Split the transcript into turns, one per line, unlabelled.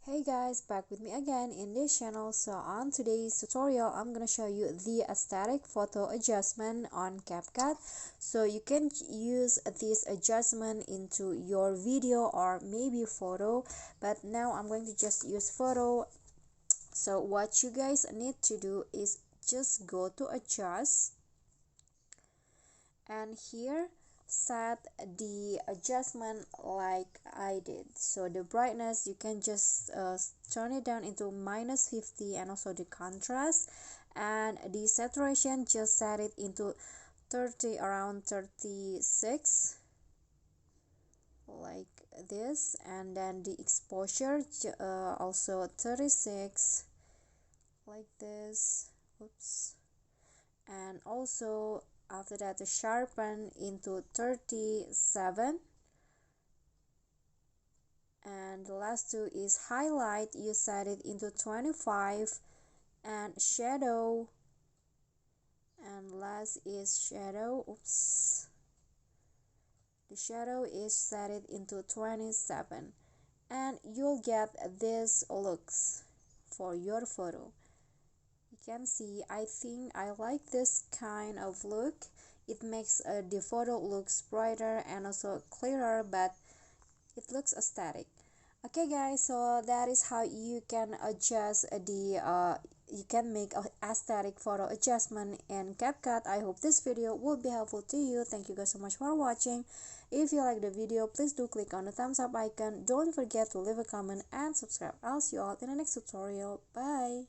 Hey guys, back with me again in this channel. So on today's tutorial, I'm gonna show you the aesthetic photo adjustment on CapCut. So you can use this adjustment into your video or maybe photo, but now I'm going to just use photo. So what you guys need to do is just go to adjust, and here set the adjustment like I did. So the brightness, you can just turn it down into -50, and also the contrast, and the saturation, just set it into 30, around 36, like this. And then the exposure, also 36, like this. Oops. And also after that, the sharpen into 37, and the last two is highlight, you set it into 25, and shadow, and last is shadow. Oops, the shadow is set it into 27, and you'll get this looks for your photo. You can see, I think I like this kind of look. It makes the photo looks brighter and also clearer, but it looks aesthetic. Okay guys, so that is how you can adjust you can make a aesthetic photo adjustment in CapCut. I hope this video will be helpful to you. Thank you guys so much for watching. If you like the video, please do click on the thumbs up icon. Don't forget to leave a comment and subscribe. I'll see you all in the next tutorial. Bye.